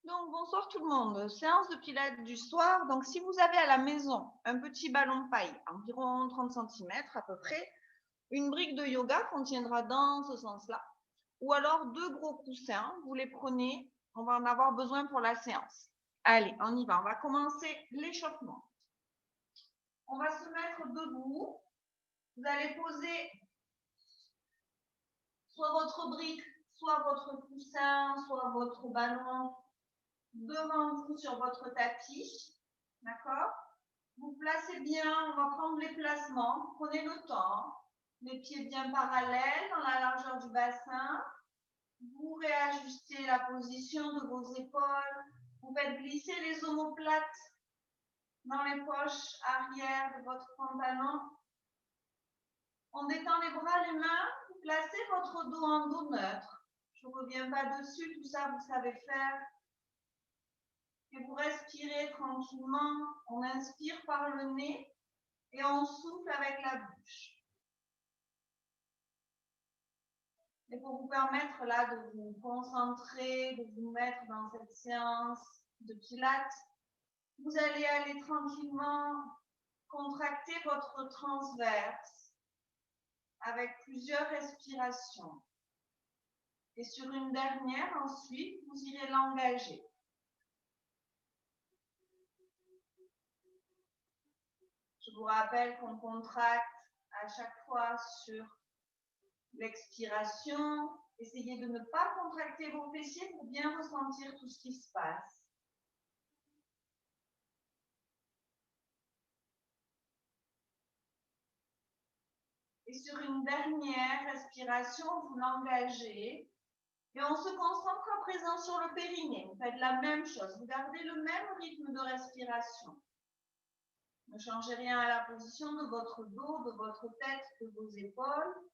Donc, bonsoir tout le monde. Séance de pilates du soir. Donc, si vous avez à la maison un petit ballon de paille, environ 30 cm à peu près, une brique de yoga contiendra dans ce sens-là, ou alors 2 gros coussins, vous les prenez, on va en avoir besoin pour la séance. Allez, on y va. On va commencer l'échauffement. On va se mettre debout. Vous allez poser soit votre brique, soit votre coussin, soit votre ballon devant vous sur votre tapis. D'accord? Vous placez bien, on va prendre les placements, prenez le temps, les pieds bien parallèles dans la largeur du bassin. Vous réajustez la position de vos épaules. Vous faites glisser les omoplates dans les poches arrière de votre pantalon. On détend les bras, les mains. Vous placez votre dos en dos neutre. Je ne reviens pas dessus, tout ça vous savez faire. Et vous respirez tranquillement. On inspire par le nez et on souffle avec la bouche. Et pour vous permettre là de vous concentrer, de vous mettre dans cette séance de pilates, vous allez aller tranquillement contracter votre transverse avec plusieurs respirations. Et sur une dernière, ensuite, vous irez l'engager. Je vous rappelle qu'on contracte à chaque fois sur l'expiration. Essayez de ne pas contracter vos fessiers pour bien ressentir tout ce qui se passe. Et sur une dernière respiration, vous l'engagez. Et on se concentre à présent sur le périnée. Vous faites la même chose. Vous gardez le même rythme de respiration. Ne changez rien à la position de votre dos, de votre tête, de vos épaules.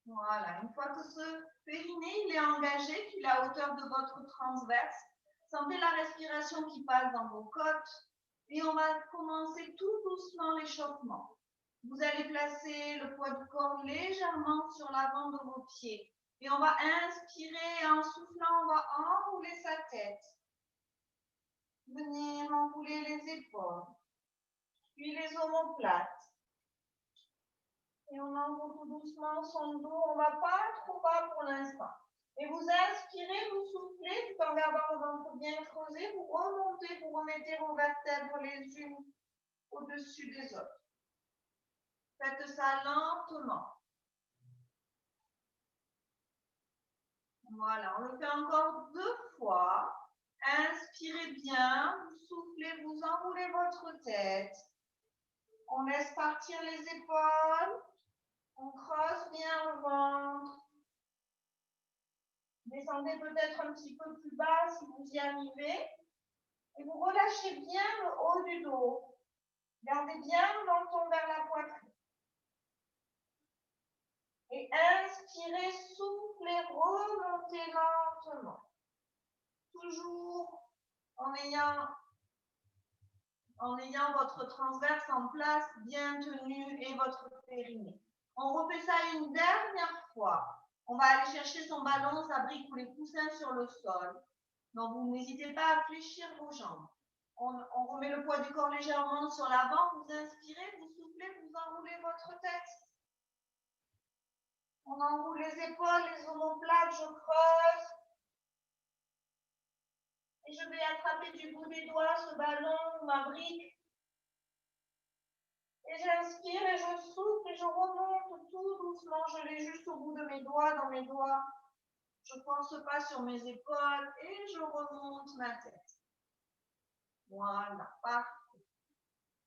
Voilà. Une fois que ce périnée il est engagé, qu'il est à hauteur de votre transverse, sentez la respiration qui passe dans vos côtes. Et on va commencer tout doucement l'échauffement. Vous allez placer le poids du corps légèrement sur l'avant de vos pieds. Et on va inspirer et en soufflant, on va enrouler sa tête. Venir enrouler les épaules. Puis les omoplates. Et on enroule tout doucement son dos. On ne va pas trop bas pour l'instant. Et vous inspirez, vous soufflez tout en gardant le ventre bien creusé. Vous remontez, vous remettez vos vertèbres les unes au-dessus des autres. Faites ça lentement. Voilà, on le fait encore 2 fois. Inspirez bien, vous soufflez, vous enroulez votre tête. On laisse partir les épaules. On creuse bien le ventre. Descendez peut-être un petit peu plus bas si vous y arrivez. Et vous relâchez bien le haut du dos. Gardez bien le menton vers la poitrine. Et inspirez, soufflez, remontez lentement. Toujours en ayant votre transverse en place, bien tenu, et votre périnée. On refait ça une dernière fois. On va aller chercher son ballon, sa brique ou les coussins sur le sol. Donc, vous n'hésitez pas à fléchir vos jambes. On remet le poids du corps légèrement sur l'avant. Vous inspirez, vous soufflez, vous enroulez votre tête. On enroule les épaules, les omoplates, je creuse. Et je vais attraper du bout des doigts ce ballon, ma brique. Et j'inspire et je souffle et je remonte tout doucement. Je l'ai juste au bout de mes doigts, dans mes doigts. Je ne pense pas sur mes épaules et je remonte ma tête. Voilà, parfait.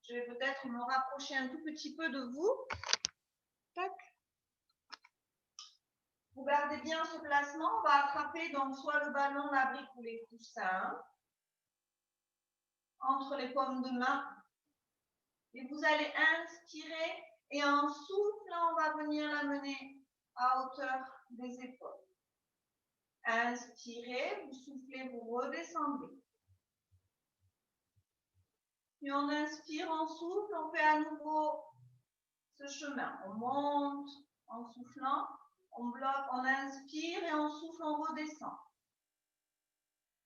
Je vais peut-être me rapprocher un tout petit peu de vous. Tac. Vous gardez bien ce placement. On va attraper donc soit le ballon, la brique ou les coussins entre les paumes de main. Et vous allez inspirer et en soufflant, on va venir l'amener à hauteur des épaules. Inspirez, vous soufflez, vous redescendez. Puis on inspire, on souffle, on fait à nouveau ce chemin. On monte, on soufflant. On bloque, on inspire et on souffle, on redescend.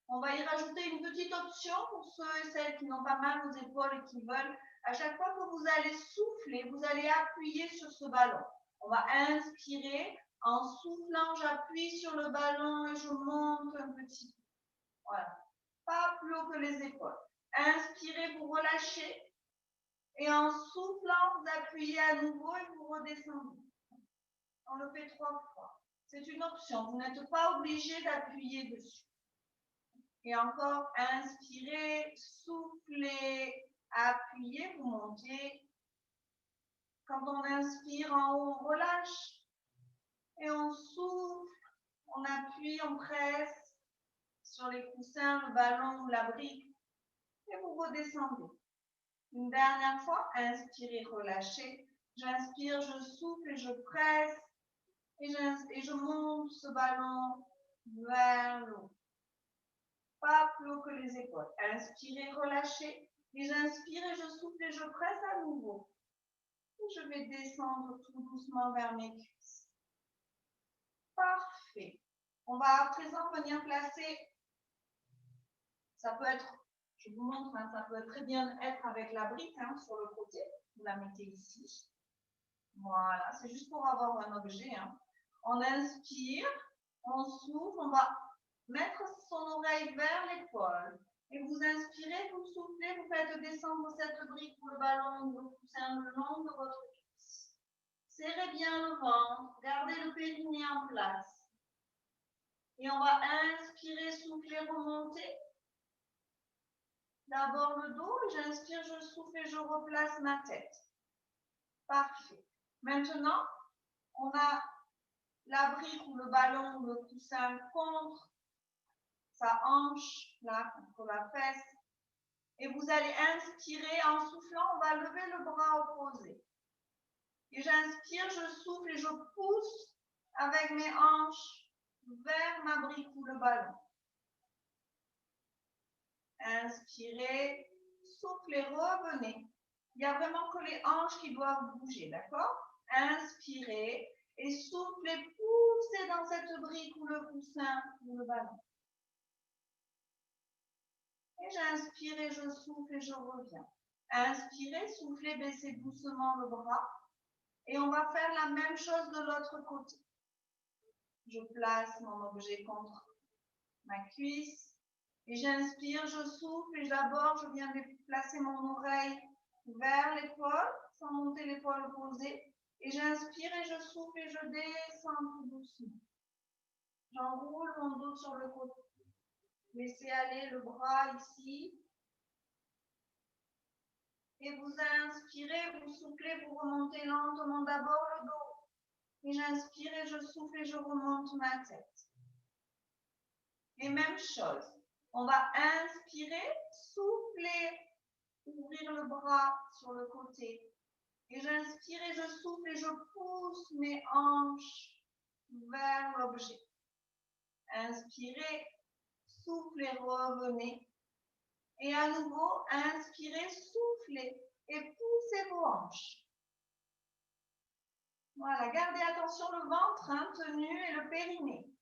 On va y rajouter une petite option pour ceux et celles qui n'ont pas mal aux épaules et qui veulent. À chaque fois que vous allez souffler, vous allez appuyer sur ce ballon. On va inspirer. En soufflant, j'appuie sur le ballon et je monte un petit peu. Voilà. Pas plus haut que les épaules. Inspirez, vous relâchez. Et en soufflant, vous appuyez à nouveau et vous redescendez. On le fait 3 fois. C'est une option. Vous n'êtes pas obligé d'appuyer dessus. Et encore, inspirez, soufflez, appuyez, vous montez. Quand on inspire en haut, on relâche. Et on souffle, on appuie, on presse sur les coussins, le ballon ou la brique. Et vous redescendez. Une dernière fois, inspirez, relâchez. J'inspire, je souffle et je presse. Et je monte ce ballon vers le haut. Pas plus haut que les épaules. Inspirez, relâchez. Et j'inspire et je souffle et je presse à nouveau. Et je vais descendre tout doucement vers mes cuisses. Parfait. On va à présent venir placer. Ça peut être, je vous montre, hein, ça peut très bien être avec la brique sur le côté. Vous la mettez ici. Voilà, c'est juste pour avoir un objet. On inspire, on souffle, on va mettre son oreille vers l'épaule. Et vous inspirez, vous soufflez, vous faites descendre cette brique ou le ballon ou le coussin le long de votre cuisse. Serrez bien le ventre, gardez le périnée en place. Et on va inspirer, souffler, remonter. D'abord le dos, j'inspire, je souffle et je replace ma tête. Parfait. Maintenant, on a la brique ou le ballon ou le coussin contre sa hanche, là, contre la fesse. Et vous allez inspirer, en soufflant, on va lever le bras opposé. Et j'inspire, je souffle et je pousse avec mes hanches vers ma brique ou le ballon. Inspirez, soufflez, revenez. Il n'y a vraiment que les hanches qui doivent bouger, d'accord? Inspirez et soufflez, poussez dans cette brique ou le coussin ou le ballon. Et j'inspire et je souffle et je reviens. Inspirez, soufflez, baissez doucement le bras. Et on va faire la même chose de l'autre côté. Je place mon objet contre ma cuisse. Et j'inspire, je souffle et d'abord je viens de placer mon oreille vers l'épaule, sans monter l'épaule opposée. Et j'inspire et je souffle et je descends tout doucement. J'enroule mon dos sur le côté. Laissez aller le bras ici. Et vous inspirez, vous soufflez, vous remontez lentement d'abord le dos. Et j'inspire et je souffle et je remonte ma tête. Et même chose. On va inspirer, souffler, ouvrir le bras sur le côté. Et j'inspire et je souffle et je pousse mes hanches vers l'objet. Inspirez, soufflez, revenez. Et à nouveau, inspirez, soufflez et poussez vos hanches. Voilà, gardez attention le ventre tenu et le périnée.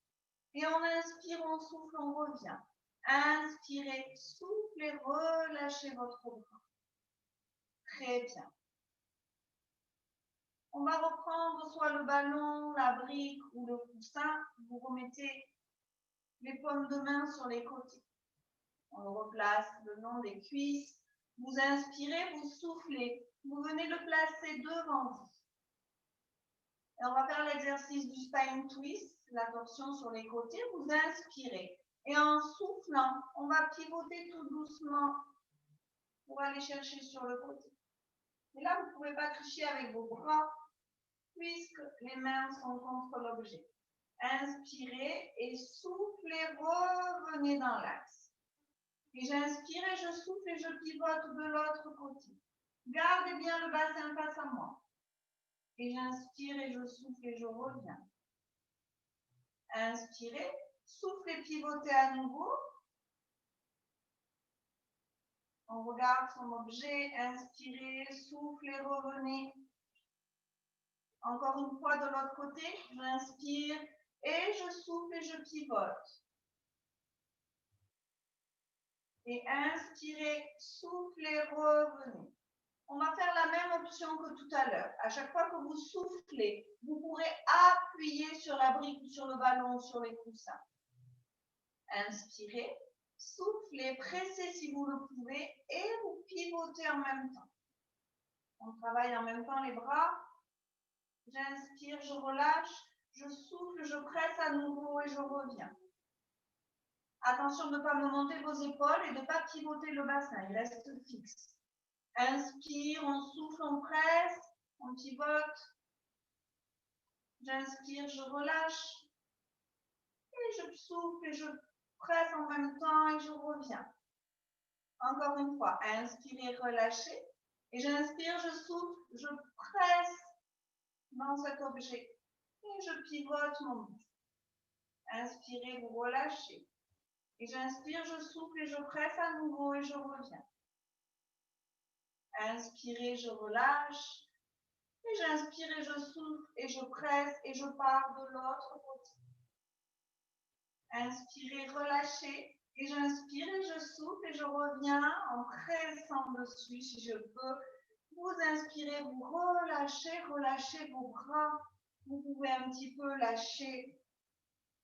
Et on inspire, on souffle, on revient. Inspirez, soufflez, relâchez votre bras. Très bien. On va reprendre soit le ballon, la brique ou le coussin. Vous remettez les paumes de main sur les côtés. On le replace le long des cuisses. Vous inspirez, vous soufflez. Vous venez le placer devant vous. Et on va faire l'exercice du spine twist, la torsion sur les côtés. Vous inspirez. Et en soufflant, on va pivoter tout doucement pour aller chercher sur le côté. Et là, vous ne pouvez pas tricher avec vos bras puisque les mains sont contre l'objet. Inspirez et soufflez, revenez dans l'axe. Et j'inspire et je souffle et je pivote de l'autre côté. Gardez bien le bassin face à moi. Et j'inspire et je souffle et je reviens. Inspirez, soufflez, pivotez à nouveau. On regarde son objet, inspirez, soufflez, revenez. Encore une fois de l'autre côté, j'inspire et je souffle et je pivote. Et inspirez, soufflez, revenez. On va faire la même option que tout à l'heure. À chaque fois que vous soufflez, vous pourrez appuyer sur la brique ou sur le ballon ou sur les coussins. Inspirez, soufflez, pressez si vous le pouvez et vous pivotez en même temps. On travaille en même temps les bras. J'inspire, je relâche, je souffle, je presse à nouveau et je reviens. Attention de ne pas me monter vos épaules et de ne pas pivoter le bassin, il reste fixe. Inspire, on souffle, on presse, on pivote. J'inspire, je relâche. Et je souffle et je presse en même temps et je reviens. Encore une fois, inspirez, relâchez. Et j'inspire, je souffle, je presse dans cet objet. Et je pivote mon bouche. Inspirez, vous relâchez. Et j'inspire, je souffle et je presse à nouveau et je reviens. Inspirez, je relâche. Et j'inspire et je souffle et je presse et je pars de l'autre côté. Inspirez, relâchez. Et j'inspire et je souffle et je reviens en pressant dessus si je peux. Vous inspirez, vous relâchez, relâchez vos bras. Vous pouvez un petit peu lâcher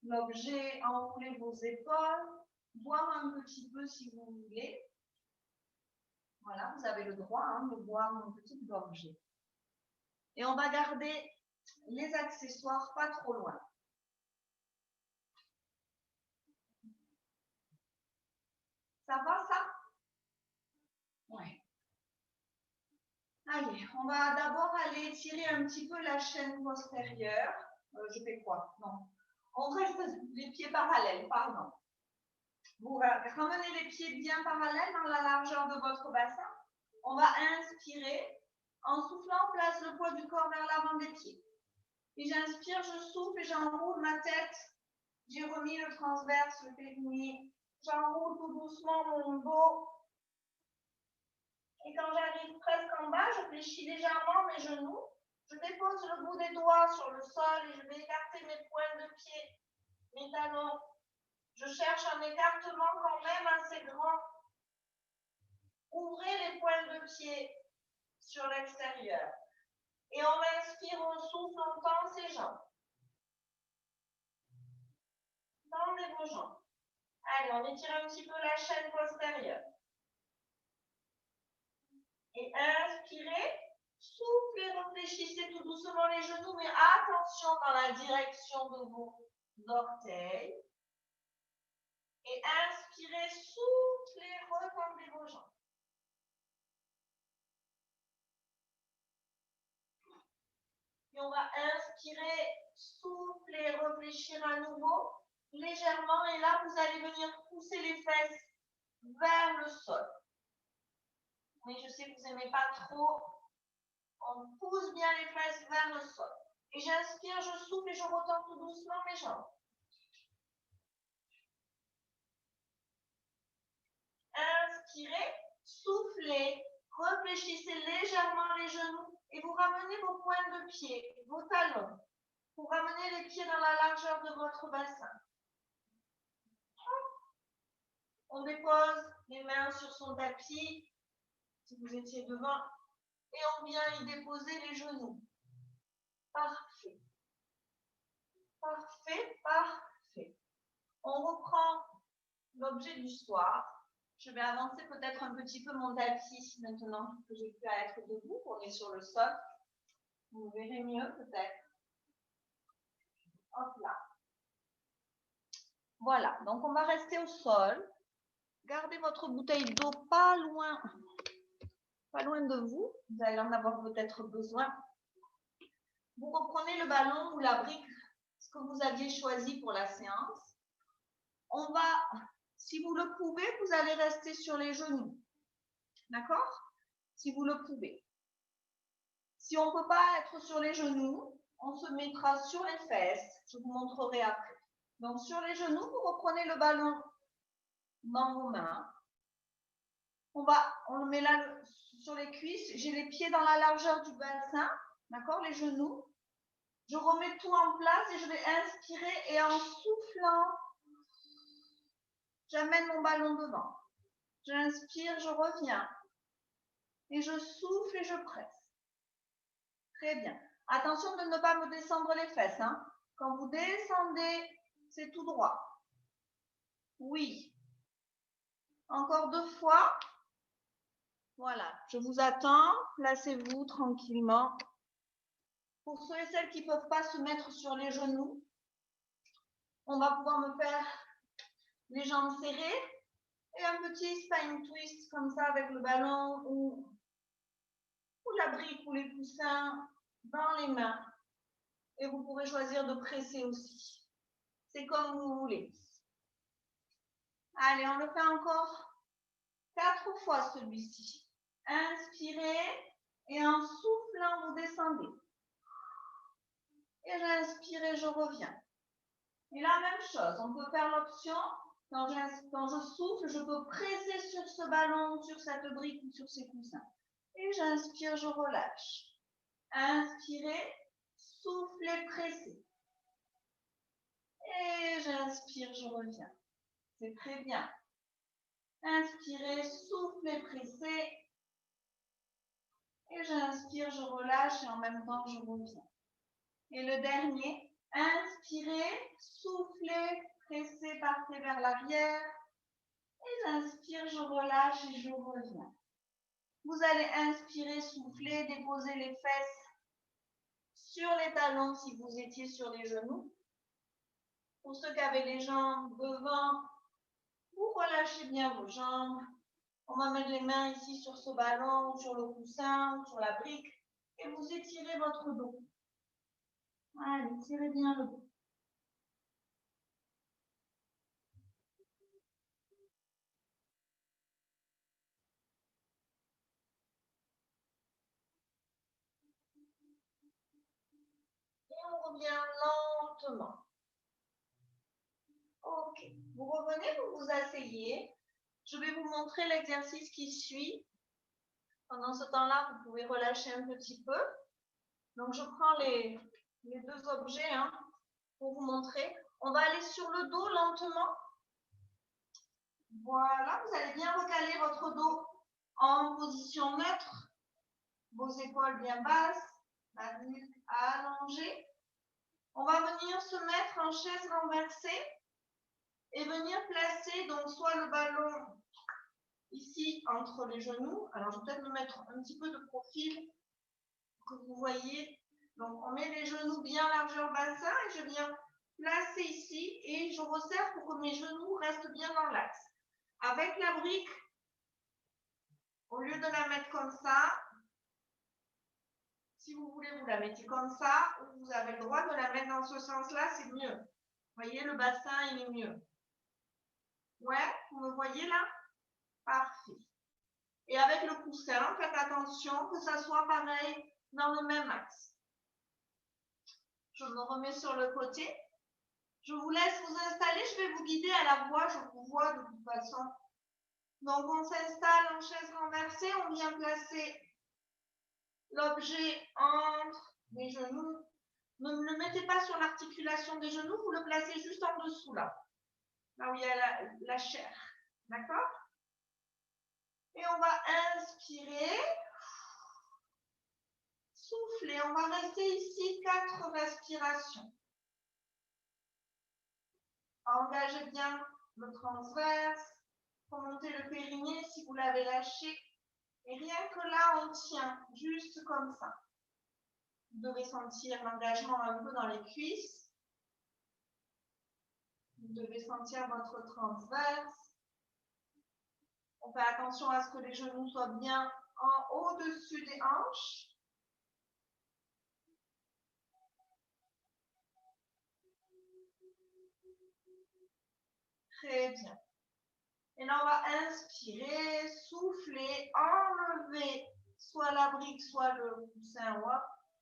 l'objet, enrouler vos épaules, boire un petit peu si vous voulez. Voilà, vous avez le droit de boire une petite gorgée. Et on va garder les accessoires pas trop loin. Ça va, ça? Oui. Allez, on va d'abord aller étirer un petit peu la chaîne postérieure. Je fais quoi? Non. On reste les pieds parallèles, pardon. Vous ramenez les pieds bien parallèles dans la largeur de votre bassin. On va inspirer. En soufflant, on place le poids du corps vers l'avant des pieds. Et j'inspire, je souffle et j'enroule ma tête. J'ai remis le transverse, le périnée. J'enroule tout doucement mon dos. Et quand j'arrive presque en bas, je fléchis légèrement mes genoux. Je dépose le bout des doigts sur le sol et je vais écarter mes pointes de pied, mes talons. Je cherche un écartement quand même assez grand. Ouvrez les pointes de pied sur l'extérieur. Et on inspire, on souffle, on tend ses jambes. Tendez vos jambes. Allez, on étire un petit peu la chaîne postérieure. Et inspirez, soufflez, réfléchissez tout doucement les genoux, mais attention dans la direction de vos orteils. Et inspirez, soufflez, retendez vos jambes. Et on va inspirer, souffler, réfléchir à nouveau, légèrement. Et là, vous allez venir pousser les fesses vers le sol. Mais je sais que vous n'aimez pas trop. On pousse bien les fesses vers le sol. Et j'inspire, je souffle et je retends tout doucement mes jambes. Inspirez, soufflez, réfléchissez légèrement les genoux et vous ramenez vos pointes de pied, vos talons. Vous ramenez les pieds dans la largeur de votre bassin. On dépose les mains sur son tapis, si vous étiez devant, et on vient y déposer les genoux. Parfait. Parfait, parfait. On reprend l'objet du soir. Je vais avancer peut-être un petit peu mon tapis maintenant que j'ai pu être debout. On est sur le sol. Vous verrez mieux peut-être. Hop là. Voilà, donc on va rester au sol. Gardez votre bouteille d'eau pas loin de vous. Vous allez en avoir peut-être besoin. Vous reprenez le ballon ou la brique, ce que vous aviez choisi pour la séance. On va, si vous le pouvez, vous allez rester sur les genoux. D'accord? Si vous le pouvez. Si on ne peut pas être sur les genoux, on se mettra sur les fesses. Je vous montrerai après. Donc, sur les genoux, vous reprenez le ballon dans vos mains. On le met là sur les cuisses. J'ai les pieds dans la largeur du bassin. D'accord? Les genoux. Je remets tout en place et je vais inspirer et en soufflant, j'amène mon ballon devant. J'inspire, je reviens. Et je souffle et je presse. Très bien. Attention de ne pas me descendre les fesses. Hein. Quand vous descendez, c'est tout droit. Oui. Encore 2 fois. Voilà. Je vous attends. Placez-vous tranquillement. Pour ceux et celles qui ne peuvent pas se mettre sur les genoux, on va pouvoir me faire les jambes serrées et un petit spine twist comme ça avec le ballon ou la brique ou les coussins dans les mains. Et vous pourrez choisir de presser aussi. C'est comme vous voulez. Allez, on le fait encore 4 fois celui-ci. Inspirez et en soufflant, vous descendez. Et j'inspire et je reviens. Et la même chose, on peut faire l'option, quand je souffle, je peux presser sur ce ballon, sur cette brique ou sur ces coussins. Et j'inspire, je relâche. Inspirez, soufflez, pressez. Et j'inspire, je reviens. C'est très bien. Inspirez, soufflez, pressez. Et j'inspire, je relâche et en même temps, je reviens. Et le dernier, inspirez, soufflez, pressez, partez vers l'arrière. Et j'inspire, je relâche et je reviens. Vous allez inspirer, souffler, déposer les fesses sur les talons si vous étiez sur les genoux. Pour ceux qui avaient les jambes devant, vous relâchez bien vos jambes. On va mettre les mains ici sur ce ballon, sur le coussin, sur la brique. Et vous étirez votre dos. Allez, tirez bien le dos. Et on revient lentement. Ok. Vous revenez, vous vous asseyez. Je vais vous montrer l'exercice qui suit. Pendant ce temps-là, vous pouvez relâcher un petit peu. Donc, je prends les 2 objets pour vous montrer. On va aller sur le dos lentement. Voilà, vous allez bien recaler votre dos en position neutre. Vos épaules bien basses, la nuque allongée. On va venir se mettre en chaise renversée et venir placer donc soit le ballon ici entre les genoux. Alors, je vais peut-être me mettre un petit peu de profil que vous voyez. Donc, on met les genoux bien largeur bassin et je viens placer ici et je resserre pour que mes genoux restent bien dans l'axe. Avec la brique, au lieu de la mettre comme ça, si vous voulez, vous la mettez comme ça, ou vous avez le droit de la mettre dans ce sens-là, c'est mieux. Vous voyez, le bassin, il est mieux. Ouais, vous me voyez là? Parfait. Et avec le coussin, faites attention que ça soit pareil dans le même axe. Je me remets sur le côté. Je vous laisse vous installer. Je vais vous guider à la voix. Je vous vois de toute façon. Donc, on s'installe en chaise renversée. On vient placer l'objet entre les genoux. Ne le mettez pas sur l'articulation des genoux. Vous le placez juste en dessous, là. Là où il y a la chair. D'accord? Et on va inspirer. Souffler. On va rester ici 4 respirations. Engagez bien le transverse. Remontez le périnée si vous l'avez lâché. Et rien que là, on tient juste comme ça. Vous devez sentir l'engagement un peu dans les cuisses. Vous devez sentir votre transverse. On fait attention à ce que les genoux soient bien en au-dessus des hanches. Très bien. Et là, on va inspirer, souffler, enlever soit la brique, soit le coussin.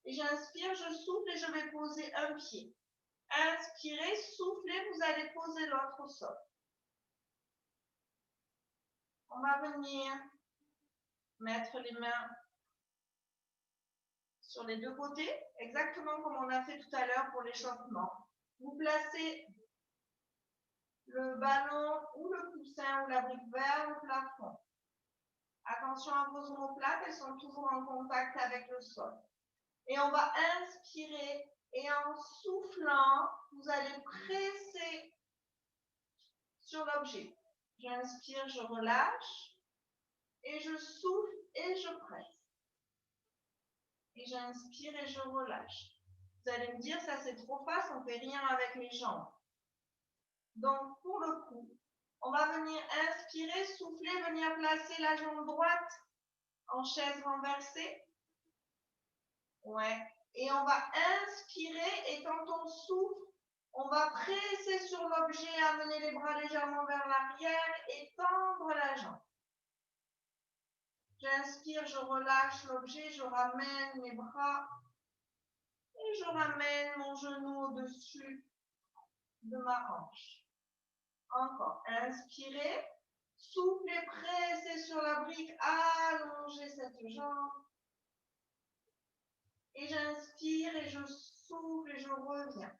Et j'inspire, je souffle et je vais poser un pied. Inspirez, soufflez, vous allez poser l'autre au sol. On va venir mettre les mains sur les deux côtés, exactement comme on a fait tout à l'heure pour l'échauffement. Vous placez le ballon ou le coussin ou la brique vers le plafond. Attention à vos omoplates, elles sont toujours en contact avec le sol. Et on va inspirer et en soufflant, vous allez presser sur l'objet. J'inspire, je relâche et je souffle et je presse. Et j'inspire et je relâche. Vous allez me dire, ça c'est trop facile, on ne fait rien avec les jambes. Donc, pour le coup, on va venir inspirer, souffler, venir placer la jambe droite en chaise renversée. Ouais. Et on va inspirer et quand on souffle, on va presser sur l'objet, amener les bras légèrement vers l'arrière et tendre la jambe. J'inspire, je relâche l'objet, je ramène mes bras et je ramène mon genou au-dessus de ma hanche. Encore, inspirez, soufflez, pressez sur la brique, allongez cette jambe. Et j'inspire et je souffle et je reviens.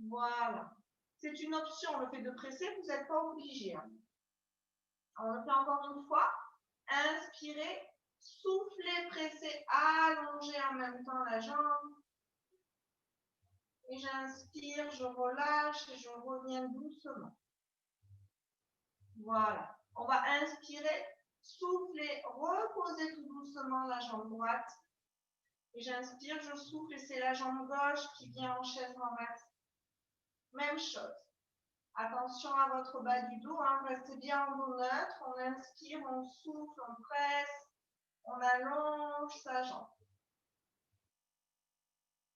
Voilà. C'est une option, le fait de presser, vous n'êtes pas obligé. On le fait encore une fois. Inspirez, soufflez, pressez, allongez en même temps la jambe. Et j'inspire, je relâche et je reviens doucement. Voilà. On va inspirer, souffler, reposer tout doucement la jambe droite. Et j'inspire, je souffle et c'est la jambe gauche qui vient en chaise renversée. Même chose. Attention à votre bas du dos, hein. Restez bien en dos neutre. On inspire, on souffle, on presse, on allonge sa jambe.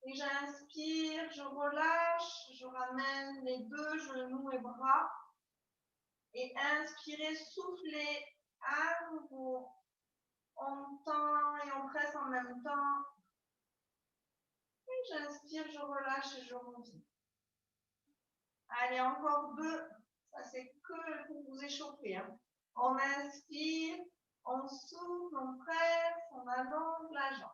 Et j'inspire, je relâche, je ramène les deux genoux et bras. Et inspirez, soufflez à nouveau. On tend et on presse en même temps. Et j'inspire, je relâche et je reviens. Allez, encore deux. Ça, c'est que pour vous échauffer. Hein. On inspire, on souffle, on presse, on allonge la jambe.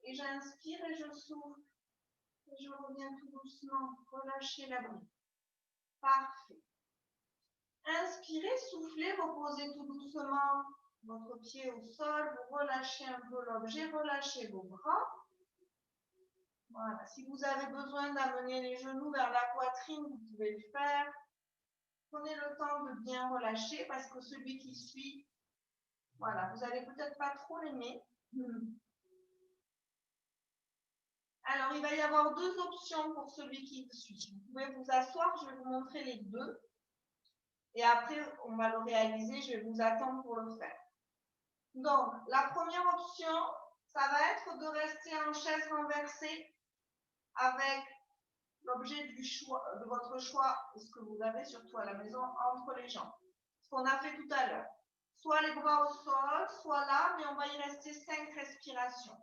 Et j'inspire et je souffle. Et je reviens tout doucement. Relâchez la brique. Parfait. Inspirez, soufflez, reposez tout doucement votre pied au sol. Vous relâchez un peu l'objet, relâchez vos bras. Voilà. Si vous avez besoin d'amener les genoux vers la poitrine, vous pouvez le faire. Prenez le temps de bien relâcher parce que celui qui suit, voilà, vous n'allez peut-être pas trop l'aimer. Alors, il va y avoir deux options pour celui qui suit. Vous pouvez vous asseoir, je vais vous montrer les deux. Et après, on va le réaliser, je vais vous attendre pour le faire. Donc, la première option, ça va être de rester en chaise renversée avec l'objet de votre choix, ce que vous avez surtout à la maison, entre les jambes. Ce qu'on a fait tout à l'heure. Soit les bras au sol, soit là, mais on va y rester 5 respirations.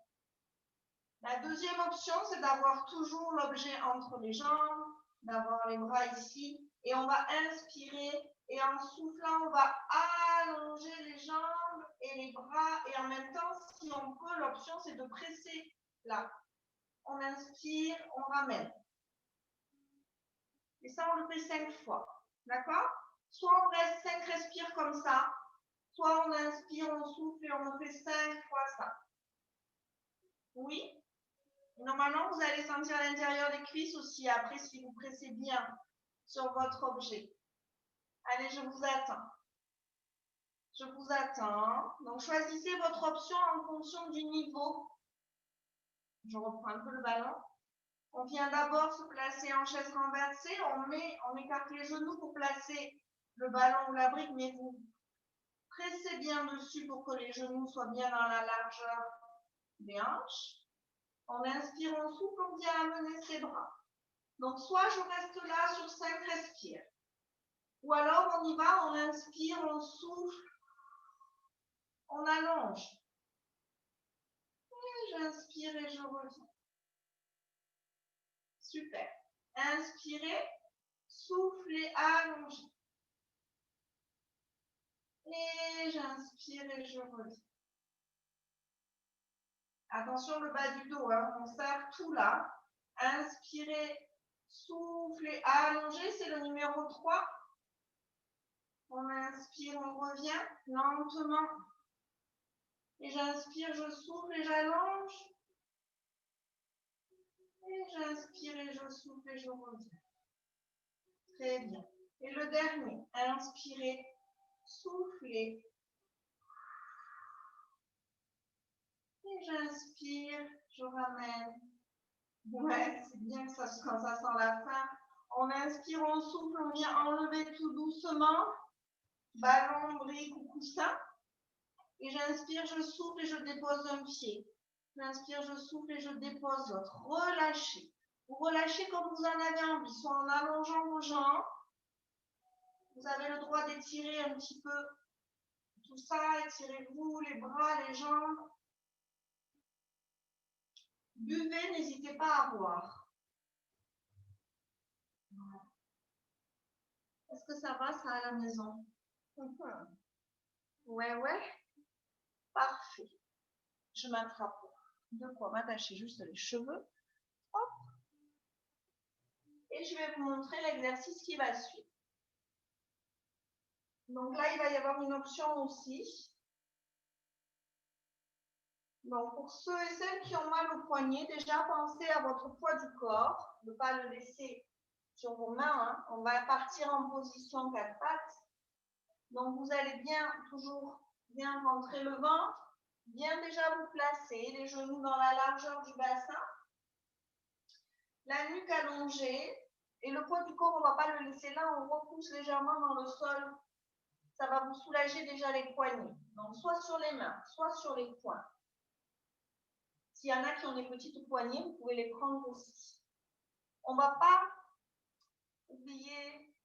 La deuxième option, c'est d'avoir toujours l'objet entre les jambes, d'avoir les bras ici, et on va inspirer, et en soufflant, on va allonger les jambes et les bras, et en même temps, si on peut, l'option, c'est de presser là. On inspire, on ramène. Et ça, on le fait 5 fois. D'accord? Soit on reste 5 respire comme ça, soit on inspire, on souffle et on le fait 5 fois ça. Oui? Normalement, vous allez sentir à l'intérieur des cuisses aussi, après, si vous pressez bien sur votre objet. Allez, je vous attends. Je vous attends. Donc, choisissez votre option en fonction du niveau. Je reprends un peu le ballon. On vient d'abord se placer en chaise renversée. On écarte les genoux pour placer le ballon ou la brique, mais vous pressez bien dessus pour que les genoux soient bien dans la largeur des hanches. On inspire, on souffle, on vient amener ses bras. Donc, soit je reste là sur 5 respires. Ou alors, on y va, on inspire, on souffle, on allonge. Et j'inspire et je reviens. Super. Inspirez, soufflez, allongez. Et j'inspire et je reviens. Attention le bas du dos, hein. On serre tout là. Inspirez, soufflez, allongez, c'est le numéro 3. On inspire, on revient lentement. Et j'inspire, je souffle et j'allonge. Et j'inspire et je souffle et je reviens. Très bien. Et le dernier, inspirez, soufflez. Et j'inspire, je ramène. Ouais, c'est bien que ça, quand ça sent la fin. On inspire, on souffle, on vient enlever tout doucement. Ballon, brique ou coussin. Et j'inspire, je souffle et je dépose un pied. J'inspire, je souffle et je dépose l'autre. Relâchez. Vous relâchez comme vous en avez envie, soit en allongeant vos jambes. Vous avez le droit d'étirer un petit peu tout ça. Étirez-vous les bras, les jambes. Buvez, n'hésitez pas à boire. Est-ce que ça va, ça, à la maison? Ouais, ouais. Parfait. Je m'attrape. De quoi m'attacher juste les cheveux. Hop. Et je vais vous montrer l'exercice qui va suivre. Donc là, il va y avoir une option aussi. Donc pour ceux et celles qui ont mal au poignet, déjà pensez à votre poids du corps, ne pas le laisser sur vos mains. Hein. On va partir en position 4 pattes. Donc vous allez bien, toujours bien rentrer le ventre, bien déjà vous placer, les genoux dans la largeur du bassin, la nuque allongée, et le poids du corps, on ne va pas le laisser là, on repousse légèrement dans le sol. Ça va vous soulager déjà les poignets. Donc soit sur les mains, soit sur les poings. S'il y en a qui ont des petites poignées, vous pouvez les prendre aussi. On ne va pas oublier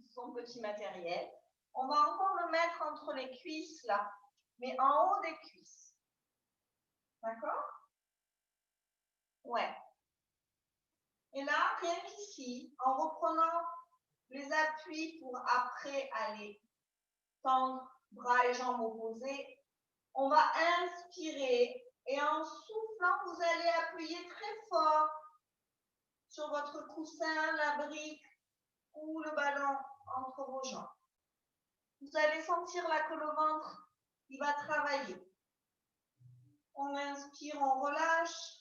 son petit matériel. On va encore le mettre entre les cuisses là, mais en haut des cuisses. D'accord? Ouais. Et là, rien qu'ici, en reprenant les appuis pour après aller tendre bras et jambes opposés, on va inspirer et en soufflant, vous allez appuyer très fort sur votre coussin, la brique ou le ballon entre vos jambes. Vous allez sentir là que le ventre, il va travailler. On inspire, on relâche.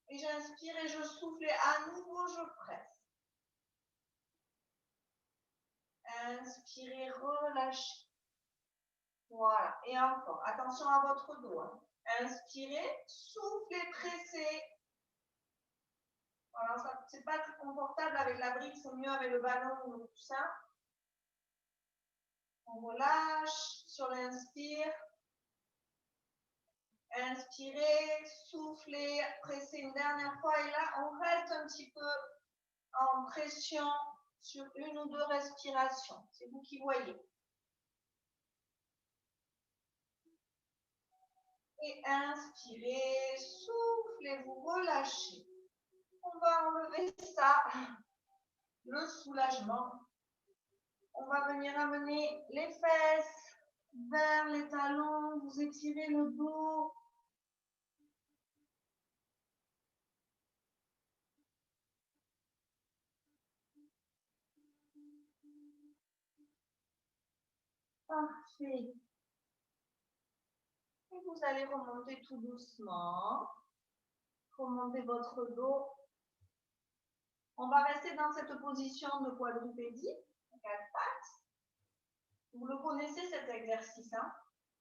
Et j'inspire et je souffle et à nouveau je presse. Inspirez, relâchez. Voilà. Et encore, attention à votre dos. Hein. Inspirez, soufflez, pressez. Voilà, ça c'est pas très confortable avec la brique, c'est mieux avec le ballon ou le coussin. On relâche sur l'inspire. Inspirez, soufflez, pressez une dernière fois et là on reste un petit peu en pression sur une ou deux respirations. C'est vous qui voyez. Et inspirez, soufflez, vous relâchez. On va enlever ça, le soulagement. On va venir amener les fesses vers les talons, vous étirez le dos. Parfait. Et vous allez remonter tout doucement. Remontez votre dos. On va rester dans cette position de quadrupédie, 4 pattes. Vous le connaissez cet exercice, hein?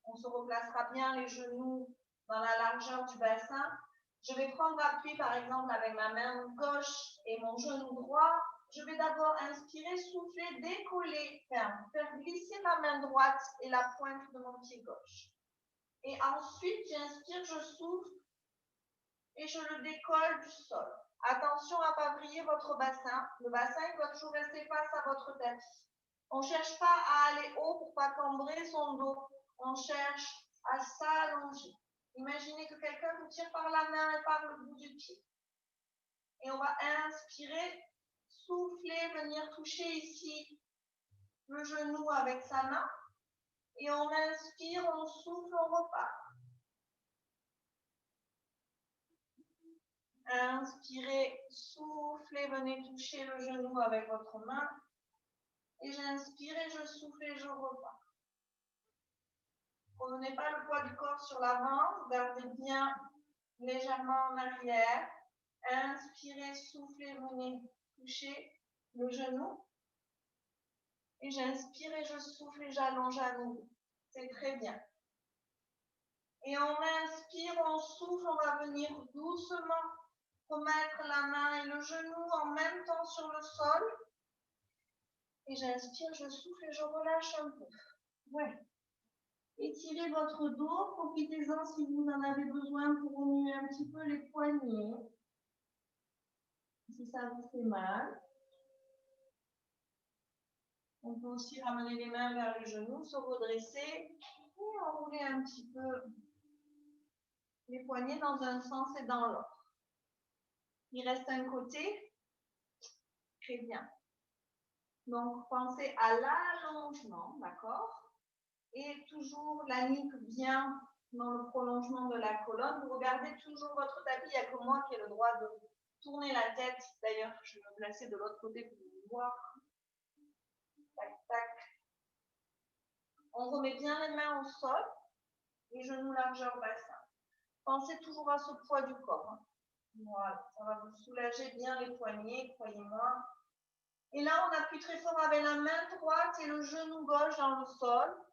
On se replacera bien les genoux dans la largeur du bassin. Je vais prendre appui par exemple avec ma main gauche et mon genou droit. Je vais d'abord inspirer, souffler, décoller, faire glisser ma main droite et la pointe de mon pied gauche. Et ensuite, j'inspire, je souffle et je le décolle du sol. Attention à ne pas vriller votre bassin. Le bassin il doit toujours rester face à votre tapis. On ne cherche pas à aller haut pour ne pas cambrer son dos. On cherche à s'allonger. Imaginez que quelqu'un vous tire par la main et par le bout du pied. Et on va inspirer, souffler, venir toucher ici le genou avec sa main. Et on inspire, on souffle, on repart. Inspirez, soufflez, venez toucher le genou avec votre main. Et j'inspire et je souffle et je repars. Prenez pas le poids du corps sur l'avant, gardez bien légèrement en arrière. Inspirez, soufflez, venez toucher le genou. Et j'inspire et je souffle et j'allonge à nouveau. C'est très bien. Et on inspire, on souffle, on va venir doucement remettre la main et le genou en même temps sur le sol. Et j'inspire, je souffle et je relâche un peu. Ouais. Étirez votre dos, profitez-en si vous en avez besoin pour remuer un petit peu les poignets. Si ça vous fait mal. On peut aussi ramener les mains vers les genoux, se redresser et enrouler un petit peu les poignets dans un sens et dans l'autre. Il reste un côté. Très bien. Donc, pensez à l'allongement, d'accord? Et toujours la nuque bien dans le prolongement de la colonne. Vous regardez toujours votre tapis. Il n'y a que moi qui ai le droit de tourner la tête. D'ailleurs, je vais me placer de l'autre côté pour vous voir. Tac, tac. On remet bien les mains au sol et genoux largeur bassin. Pensez toujours à ce poids du corps. Voilà, ça va vous soulager bien les poignets, croyez-moi. Et là, on appuie très fort avec la main droite et le genou gauche dans le sol.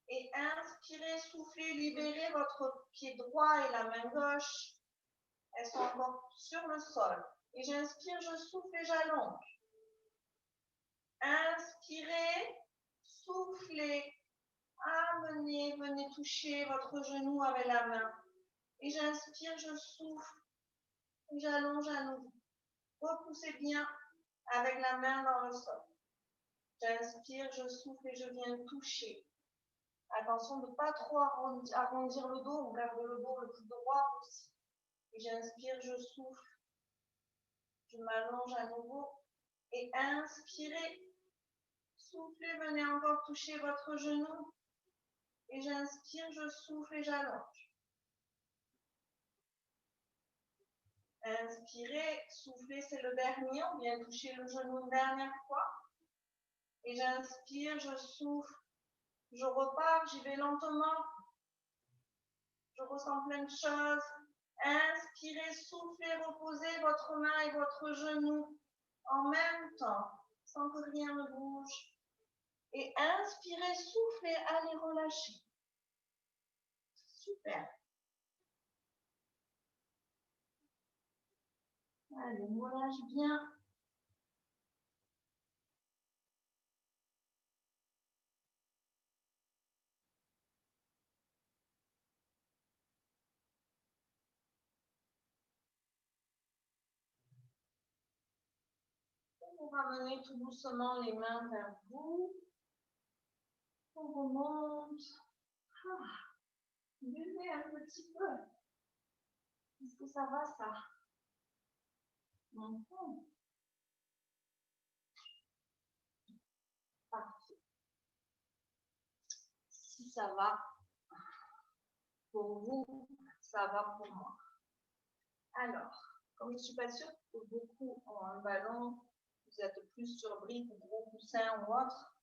Et inspirez, soufflez, libérez votre pied droit et la main gauche. Elles sont encore sur le sol. Et j'inspire, je souffle et j'allonge. Inspirez, soufflez, amenez, venez toucher votre genou avec la main. Et j'inspire, je souffle et j'allonge à nouveau. Repoussez bien avec la main dans le sol. J'inspire, je souffle et je viens toucher. Attention de ne pas trop arrondir le dos, on garde le dos le plus droit possible. Et j'inspire, je souffle, je m'allonge à nouveau. Et inspirez, soufflez, venez encore toucher votre genou. Et j'inspire, je souffle et j'allonge. Inspirez, soufflez, c'est le dernier. On vient toucher le genou une dernière fois. Et j'inspire, je souffle, je repars, j'y vais lentement. Je ressens plein de choses. Inspirez, soufflez, reposez votre main et votre genou en même temps, sans que rien ne bouge. Et inspirez, soufflez, allez relâcher. Super. Allez, on relâche bien. Vous ramenez tout doucement les mains vers vous. On remonte. Buvez un petit peu. Est-ce que ça va, ça? Parfait. Si ça va pour vous, ça va pour moi. Alors, comme je ne suis pas sûre que beaucoup ont un ballon, vous êtes plus sur briques ou gros coussins ou autre,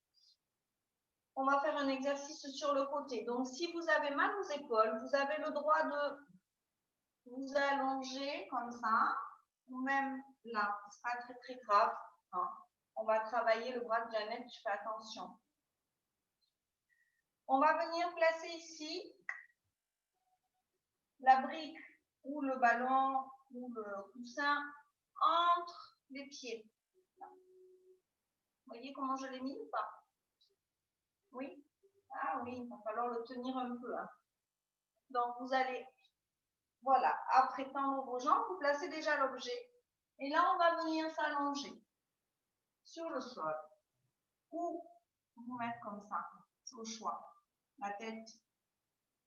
on va faire un exercice sur le côté. Donc, si vous avez mal aux épaules, vous avez le droit de vous allonger comme ça, ou même là, ce n'est pas très très grave. Hein. On va travailler le bras de Jeannette, je fais attention. On va venir placer ici la brique ou le ballon ou le coussin entre les pieds. Vous voyez comment je l'ai mis ou pas? Oui? Ah oui, il va falloir le tenir un peu. Hein. Donc, vous allez, voilà, après tendre vos jambes, vous placez déjà l'objet. Et là, on va venir s'allonger sur le sol. Ou vous mettre comme ça, c'est au choix. La tête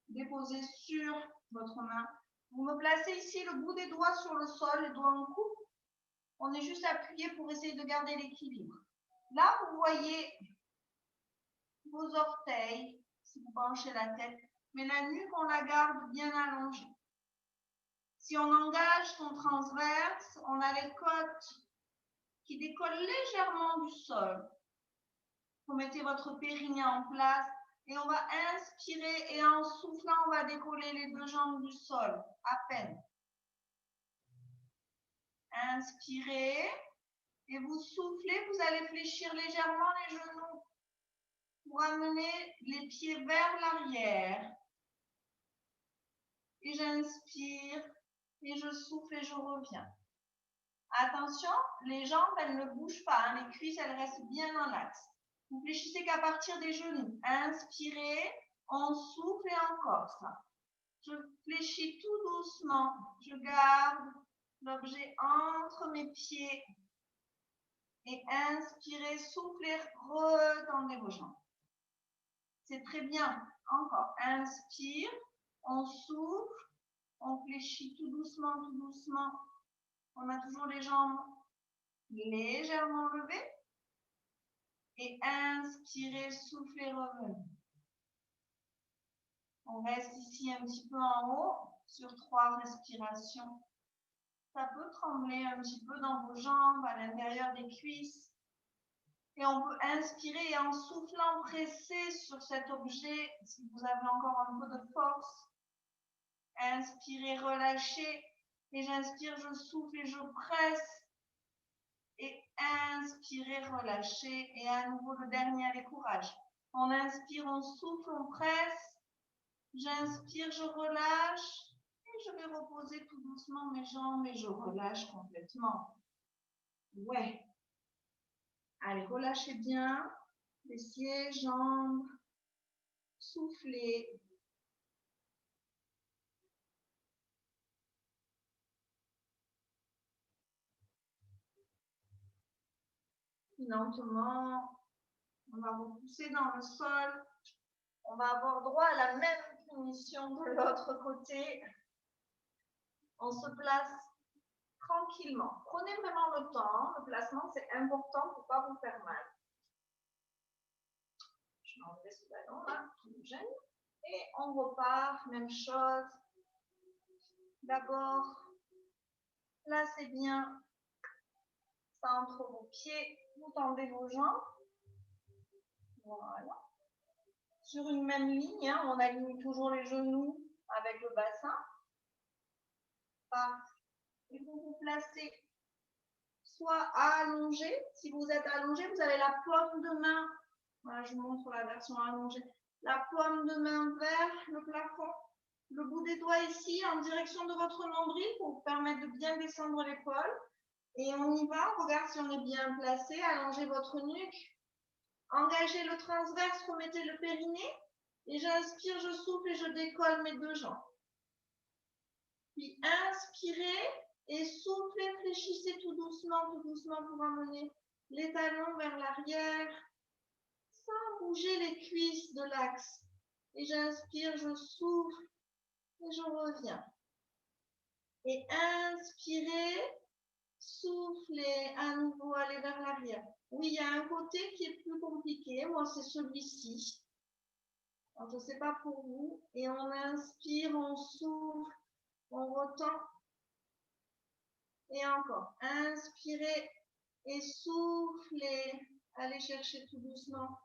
déposée sur votre main. Vous me placez ici le bout des doigts sur le sol, les doigts en coupe. On est juste appuyé pour essayer de garder l'équilibre. Là, vous voyez vos orteils, si vous penchez la tête, mais la nuque, on la garde bien allongée. Si on engage son transverse, on a les côtes qui décollent légèrement du sol. Vous mettez votre périnée en place et on va inspirer et en soufflant, on va décoller les deux jambes du sol, à peine. Inspirez et vous soufflez, vous allez fléchir légèrement les genoux pour amener les pieds vers l'arrière. Et j'inspire et je souffle et je reviens. Attention, les jambes, elles ne bougent pas, hein, les cuisses, elles restent bien dans l'axe. Vous fléchissez qu'à partir des genoux. Inspirez, on souffle et encore ça. Je fléchis tout doucement. Je garde l'objet entre mes pieds. Et inspirez, soufflez, retendez vos jambes. C'est très bien. Encore. Inspire, on souffle, on fléchit tout doucement, tout doucement. On a toujours les jambes légèrement levées. Et inspirez, soufflez, revenez. On reste ici un petit peu en haut sur 3 respirations. Ça peut trembler un petit peu dans vos jambes, à l'intérieur des cuisses. Et on peut inspirer et en soufflant, presser sur cet objet si vous avez encore un peu de force. Inspirez, relâchez. Et j'inspire, je souffle et je presse. Et inspirez, relâchez. Et à nouveau le dernier avec courage. On inspire, on souffle, on presse. J'inspire, je relâche. Et je vais reposer tout doucement mes jambes et je relâche complètement. Ouais. Allez, relâchez bien. Fessiers, jambes. Soufflez. Lentement, on va repousser dans le sol. On va avoir droit à la même finition de l'autre côté. On se place tranquillement. Prenez vraiment le temps. Le placement, c'est important pour ne pas vous faire mal. Je vais enlever ce ballon là qui nous gêne. Et on repart, même chose. D'abord, placez bien ça entre vos pieds. Vous tendez vos jambes. Voilà. Sur une même ligne, hein, on aligne toujours les genoux avec le bassin. Et vous vous placez soit allongé. Si vous êtes allongé, vous avez la paume de main. Voilà, je vous montre la version allongée. La paume de main vers le plafond. Le bout des doigts ici en direction de votre nombril pour vous permettre de bien descendre l'épaule. Et on y va. On regarde si on est bien placé. Allongez votre nuque. Engagez le transverse. Remettez le périnée. Et j'inspire, je souffle et je décolle mes deux jambes. Puis inspirez et soufflez, fléchissez tout doucement pour amener les talons vers l'arrière sans bouger les cuisses de l'axe. Et j'inspire, je souffle et je reviens. Et inspirez, soufflez, à nouveau, allez vers l'arrière. Oui, il y a un côté qui est plus compliqué. Moi, c'est celui-ci. Je ne sais pas pour vous. Et on inspire, on souffle, on retend. Et encore. Inspirez et soufflez. Allez chercher tout doucement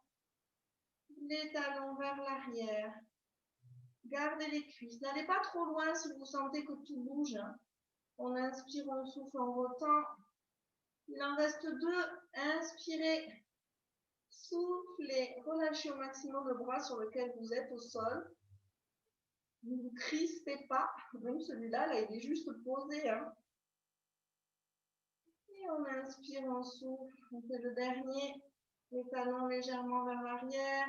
les talons vers l'arrière. Gardez les cuisses. N'allez pas trop loin si vous sentez que tout bouge. On inspire, on souffle, on retend. Il en reste 2. Inspirez. Soufflez. Relâchez au maximum le bras sur lequel vous êtes au sol. Ne vous crispez pas. Même celui-là, là, il est juste posé. Hein. Et on inspire, on souffle. On fait le dernier. Les talons légèrement vers l'arrière.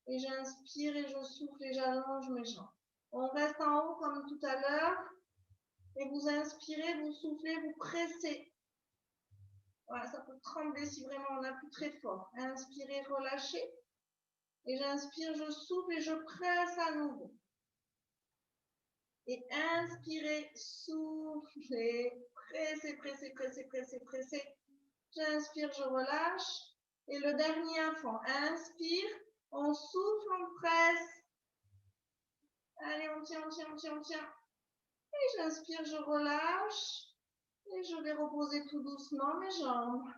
Et j'inspire et je souffle et j'allonge mes jambes. On reste en haut comme tout à l'heure. Et vous inspirez, vous soufflez, vous pressez. Voilà, ça peut trembler si vraiment on appuie très fort. Inspirez, relâchez. Et j'inspire, je souffle et je presse à nouveau. Et inspirez, soufflez, pressez, pressez, pressez, pressez, pressez. J'inspire, je relâche. Et le dernier à fond. Inspire, On souffle, on presse. Allez, on tient, on tient, on tient, on tient. Et j'inspire, je relâche. Et je vais reposer tout doucement mes jambes.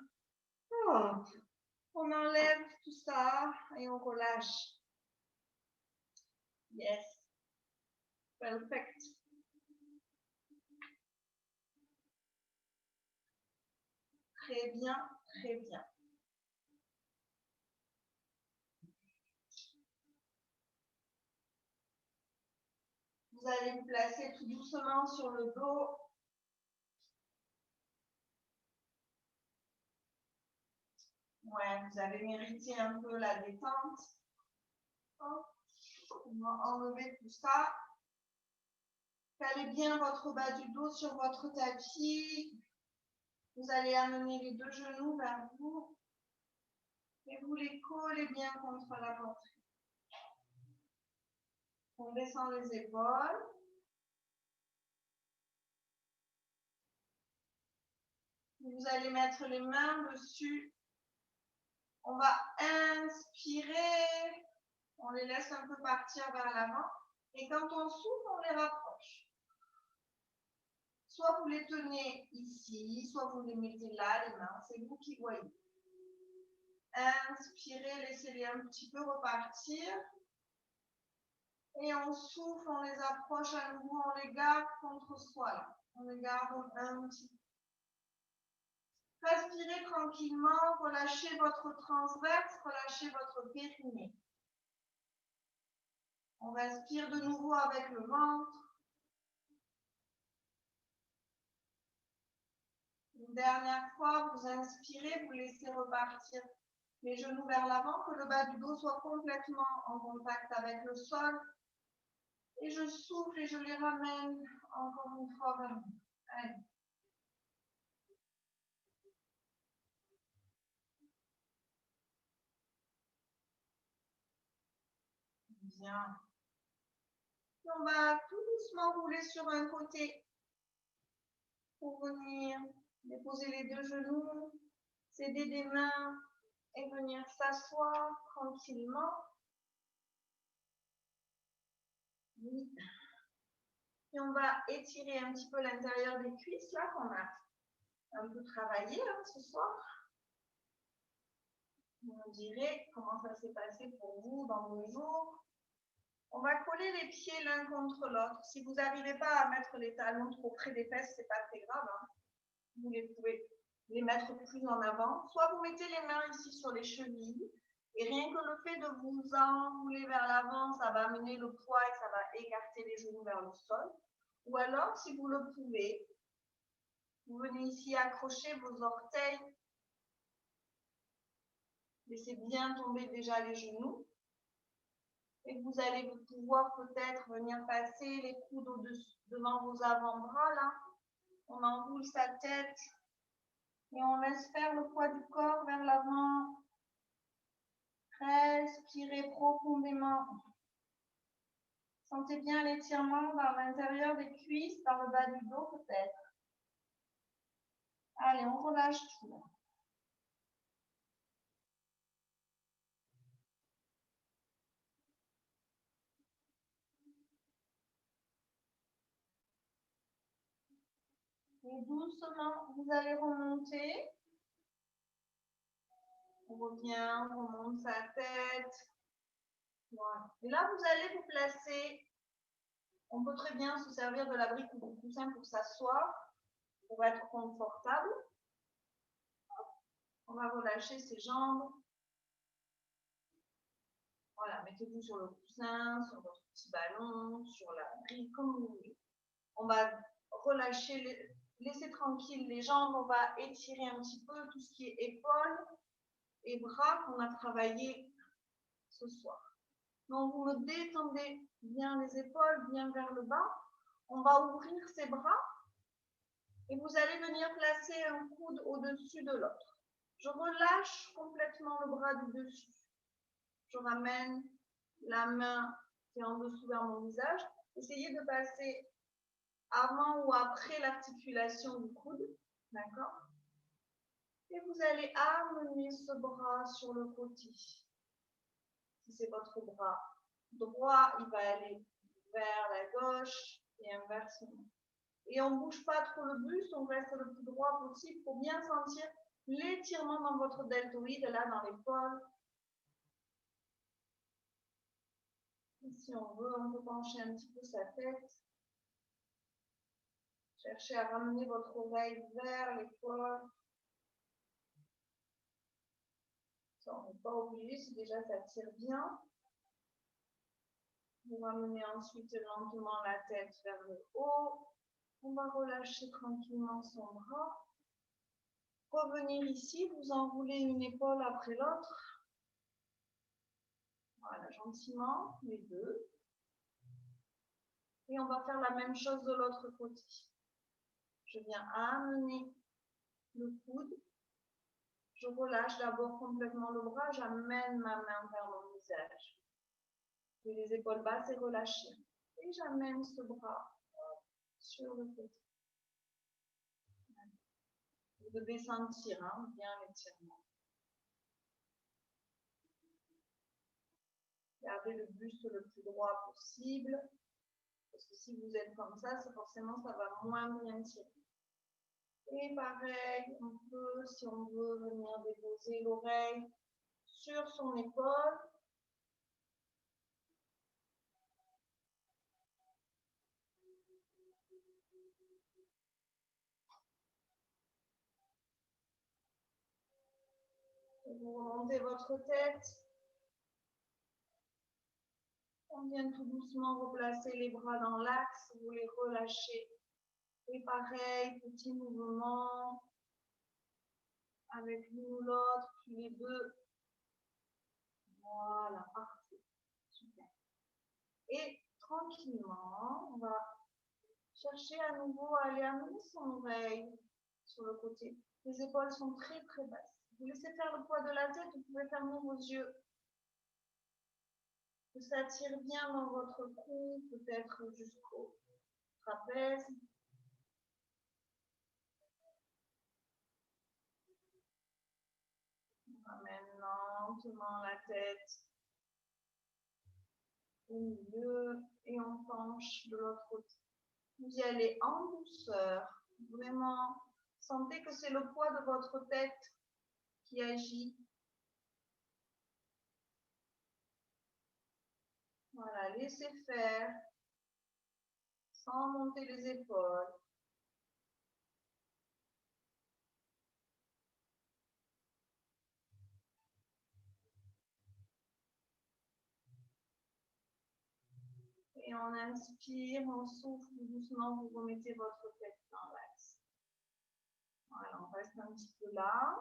Hop. On enlève tout ça et on relâche. Yes. Perfect. Très bien, très bien. Vous allez vous placer tout doucement sur le dos. Ouais, vous avez mérité un peu la détente. Hop. On va enlever tout ça. Calez bien votre bas du dos sur votre tapis. Vous allez amener les deux genoux vers vous. Et vous les collez bien contre la poitrine. On descend les épaules. Vous allez mettre les mains dessus. On va inspirer. On les laisse un peu partir vers l'avant. Et quand on souffle, on les rapproche. Soit vous les tenez ici, soit vous les mettez là, les mains. C'est vous qui voyez. Inspirez, laissez-les un petit peu repartir. Et on souffle, on les approche à nouveau, on les garde contre soi. Là. On les garde un petit peu. Respirez tranquillement, relâchez votre transverse, relâchez votre périnée. On respire de nouveau avec le ventre. Une dernière fois, vous inspirez, vous laissez repartir les genoux vers l'avant, que le bas du dos soit complètement en contact avec le sol. Et je souffle et je les ramène encore une fois vers vous. Allez. Bien. On va tout doucement rouler sur un côté pour venir déposer les deux genoux, s'aider des mains et venir s'asseoir tranquillement. Oui. Et on va étirer un petit peu l'intérieur des cuisses là qu'on a un peu travaillé ce soir. On dirait comment ça s'est passé pour vous dans vos jours. On va coller les pieds l'un contre l'autre. Si vous n'arrivez pas à mettre les talons trop près des fesses, c'est pas très grave. Hein. Vous pouvez les mettre plus en avant. Soit vous mettez les mains ici sur les chevilles. Et rien que le fait de vous enrouler vers l'avant, ça va amener le poids et ça va écarter les genoux vers le sol. Ou alors, si vous le pouvez, vous venez ici accrocher vos orteils. Laissez bien tomber déjà les genoux. Et vous allez pouvoir peut-être venir passer les coudes devant vos avant-bras là. On enroule sa tête et on laisse faire le poids du corps vers l'avant. Respirez profondément. Sentez bien l'étirement dans l'intérieur des cuisses, dans le bas du dos peut-être. Allez, on relâche tout. Et doucement, vous allez remonter. On revient, on remonte sa tête. Voilà. Et là, vous allez vous placer. On peut très bien se servir de la brique ou du coussin pour s'asseoir, pour être confortable. On va relâcher ses jambes. Voilà, mettez-vous sur le coussin, sur votre petit ballon, sur la brique, comme vous voulez. On va relâcher, laisser tranquille les jambes. On va étirer un petit peu tout ce qui est épaules et bras qu'on a travaillé ce soir. Donc, vous me détendez bien les épaules, bien vers le bas. On va ouvrir ses bras et vous allez venir placer un coude au-dessus de l'autre. Je relâche complètement le bras du dessus. Je ramène la main qui est en dessous vers mon visage. Essayez de passer avant ou après l'articulation du coude. D'accord? Et vous allez amener ce bras sur le côté. Si c'est votre bras droit, il va aller vers la gauche et inversement. Et on ne bouge pas trop le buste, on reste le plus droit possible pour bien sentir l'étirement dans votre deltoïde, là dans l'épaule. Si on veut, on peut pencher un petit peu sa tête. Cherchez à ramener votre oreille vers l'épaule. On n'est pas obligé, si déjà ça tire bien. Vous ramenez ensuite lentement la tête vers le haut. On va relâcher tranquillement son bras. Revenir ici, vous enroulez une épaule après l'autre. Voilà, gentiment, les deux. Et on va faire la même chose de l'autre côté. Je viens amener le coude. Je relâche d'abord complètement le bras. J'amène ma main vers mon visage. Puis les épaules basses et relâchées. Et j'amène ce bras sur le côté. Vous devez sentir bien l'étirement. Gardez le buste le plus droit possible. Parce que si vous êtes comme ça, c'est forcément ça va moins bien tirer. Et pareil, on peut, si on veut, venir déposer l'oreille sur son épaule. Vous remontez votre tête. On vient tout doucement replacer les bras dans l'axe, vous les relâchez. Et pareil, petit mouvement avec l'une ou l'autre, puis les deux. Voilà, parfait. Super. Et tranquillement, on va chercher à nouveau à aller amener son oreille sur le côté. Les épaules sont très très basses. Vous laissez faire le poids de la tête, vous pouvez fermer vos yeux. Que ça tire bien dans votre cou, peut-être jusqu'au trapèze. On ramène lentement la tête au milieu et on penche de l'autre côté. Vous y allez en douceur. Vraiment, sentez que c'est le poids de votre tête qui agit. Voilà, laissez faire sans monter les épaules. Et on inspire, on souffle doucement, vous remettez votre tête dans l'axe. Voilà, on reste un petit peu là.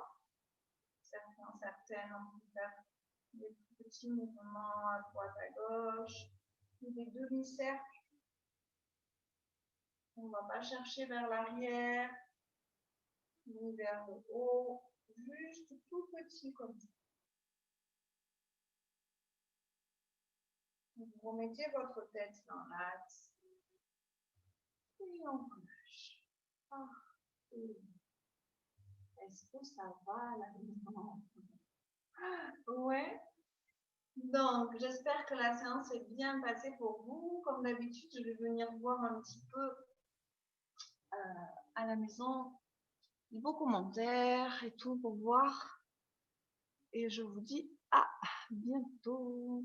Certaines, on peut faire des petits mouvements à droite, à gauche, des demi-cercles. On ne va pas chercher vers l'arrière, ni vers le haut, juste tout petit comme ça. Vous remettez votre tête dans l'axe. Et on bouge. Est-ce que ça va là maintenant? Ouais. Donc, j'espère que la séance est bien passée pour vous. Comme d'habitude, je vais venir voir un petit peu à la maison vos commentaires et tout pour voir. Et je vous dis à bientôt.